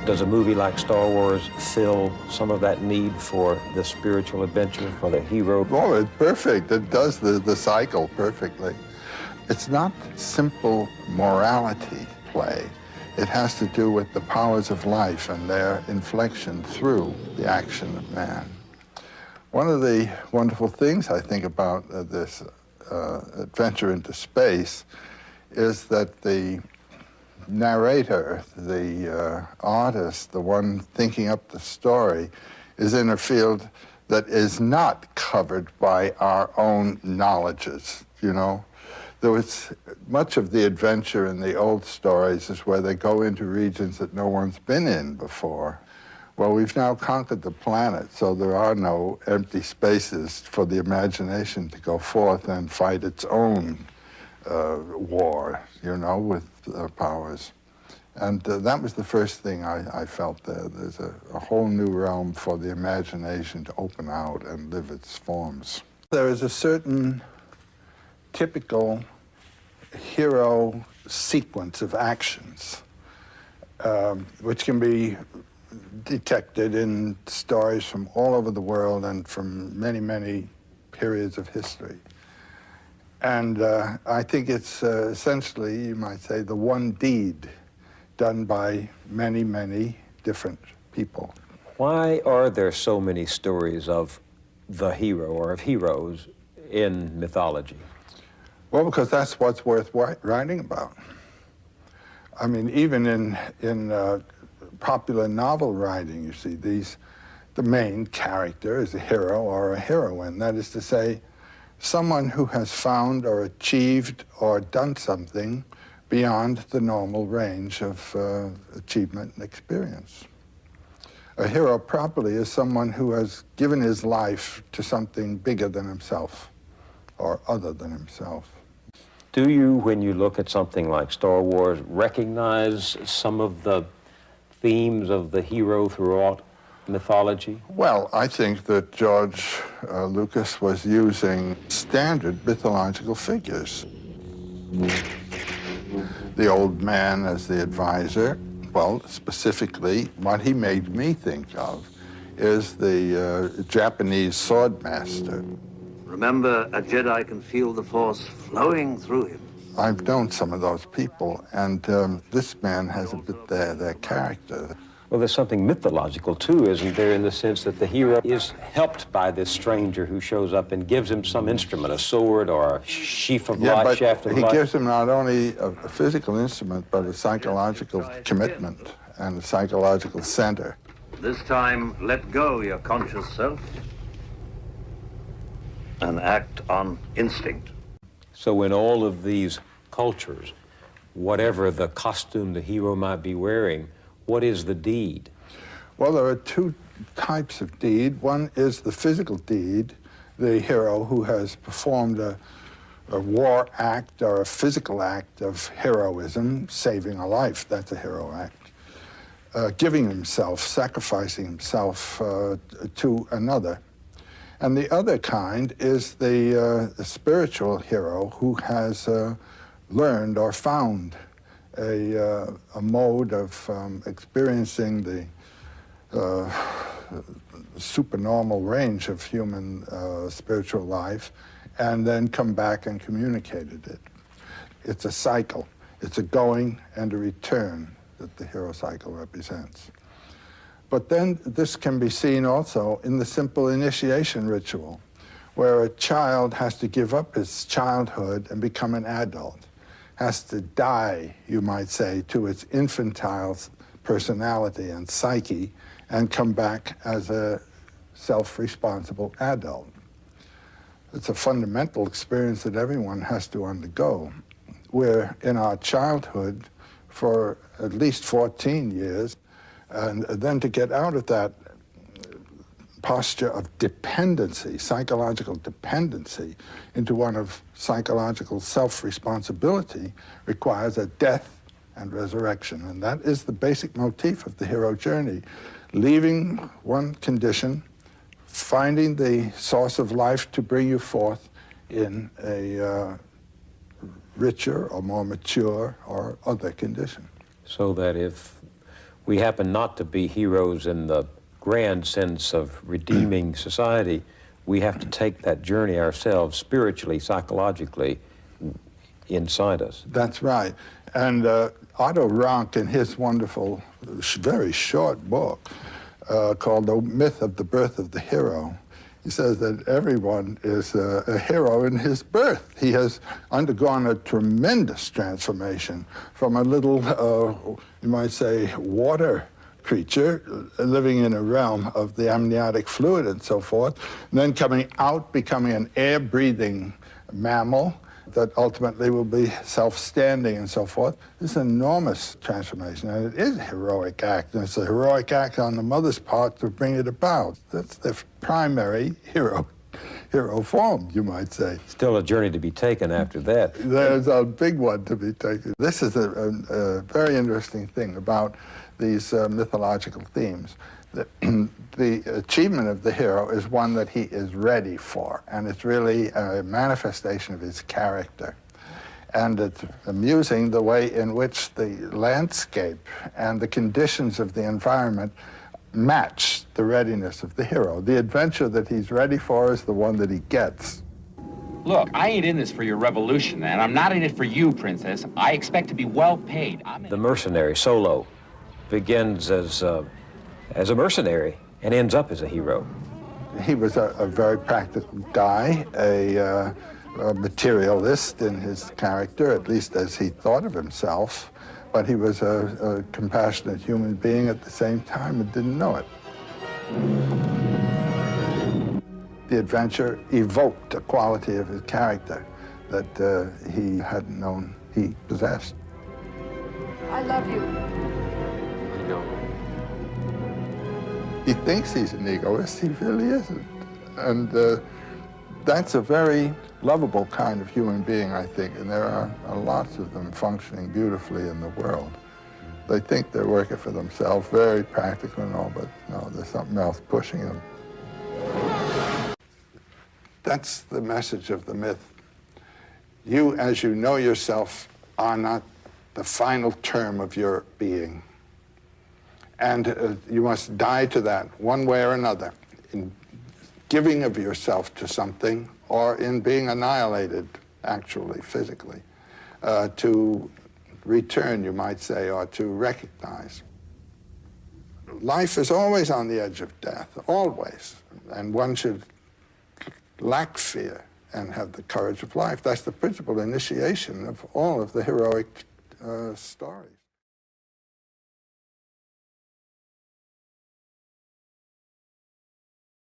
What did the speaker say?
Does a movie like Star Wars fill some of that need for the spiritual adventure, for the hero? Oh, it's perfect. It does the cycle perfectly. It's not simple morality play. It has to do with the powers of life and their inflection through the action of man. One of the wonderful things I think about this adventure into space is that the narrator, the artist, the one thinking up the story, is in a field that is not covered by our own knowledges, you know? There was much of the adventure in the old stories is where they go into regions that no one's been in before. Well, we've now conquered the planet, so there are no empty spaces for the imagination to go forth and fight its own war, you know, with powers. And that was the first thing I felt there. There's a whole new realm for the imagination to open out and live its forms. There is a certain typical hero sequence of actions, which can be detected in stories from all over the world and from many, many periods of history. And I think it's essentially, you might say, the one deed done by many, many different people. Why are there so many stories of the hero or of heroes in mythology? Well, because that's what's worth writing about. I mean, even in popular novel writing, you see, the main character is a hero or a heroine. That is to say, someone who has found or achieved or done something beyond the normal range of achievement and experience. A hero properly is someone who has given his life to something bigger than himself or other than himself. Do you, when you look at something like Star Wars, recognize some of the themes of the hero throughout mythology? Well, I think that George Lucas was using standard mythological figures. The old man as the advisor, well, specifically, what he made me think of is the Japanese sword master. Remember, a Jedi can feel the Force flowing through him. I've known some of those people, and this man has a bit their character. Well, there's something mythological, too, isn't there, in the sense that the hero is helped by this stranger who shows up and gives him some instrument, a sword or a sheaf of light, shaft of light. He gives him not only a physical instrument, but a psychological commitment and a psychological center. This time, let go your conscious self and act on instinct. So in all of these cultures, whatever the costume the hero might be wearing, what is the deed? Well, there are two types of deed. One is the physical deed, the hero who has performed a war act or a physical act of heroism, saving a life, that's a hero act. Giving himself, sacrificing himself to another. And the other kind is the spiritual hero who has learned or found a mode of experiencing the supernormal range of human spiritual life and then come back and communicated it. It's a cycle. It's a going and a return that the hero cycle represents. But then this can be seen also in the simple initiation ritual, where a child has to give up his childhood and become an adult, has to die, you might say, to its infantile personality and psyche and come back as a self-responsible adult. It's a fundamental experience that everyone has to undergo. We're in our childhood for at least 14 years, and then to get out of that posture of dependency, psychological dependency, into one of psychological self-responsibility requires a death and resurrection. And that is the basic motif of the hero journey. Leaving one condition, finding the source of life to bring you forth in a richer or more mature or other condition. So that if We happen not to be heroes in the grand sense of redeeming society. We have to take that journey ourselves, spiritually, psychologically, inside us. That's right. And Otto Rank, in his wonderful, very short book called The Myth of the Birth of the Hero, he says that everyone is a hero in his birth. He has undergone a tremendous transformation from a little, you might say, water creature living in a realm of the amniotic fluid and so forth, and then coming out, becoming an air-breathing mammal that ultimately will be self-standing and so forth. This is an enormous transformation, and it is a heroic act, and it's a heroic act on the mother's part to bring it about. That's the primary hero form, you might say. Still a journey to be taken after that. There's a big one to be taken. This is a very interesting thing about these mythological themes. The achievement of the hero is one that he is ready for, and it's really a manifestation of his character. And it's amusing the way in which the landscape and the conditions of the environment match the readiness of the hero. The adventure that he's ready for is the one that he gets. Look, I ain't in this for your revolution, and I'm not in it for you, Princess. I expect to be well paid. The mercenary, Solo, begins as a mercenary and ends up as a hero. He was a very practical guy, a materialist in his character, at least as he thought of himself, but he was a compassionate human being at the same time and didn't know it. The adventure evoked a quality of his character that he hadn't known he possessed. I love you. I know. He thinks he's an egoist, he really isn't. And that's a very lovable kind of human being, I think, and there are lots of them functioning beautifully in the world. They think they're working for themselves, very practical and all, but no, there's something else pushing them. That's the message of the myth. You, as you know yourself, are not the final term of your being. And you must die to that one way or another, in giving of yourself to something or in being annihilated, actually, physically, to return, you might say, or to recognize. Life is always on the edge of death, always, and one should lack fear and have the courage of life. That's the principal initiation of all of the heroic stories.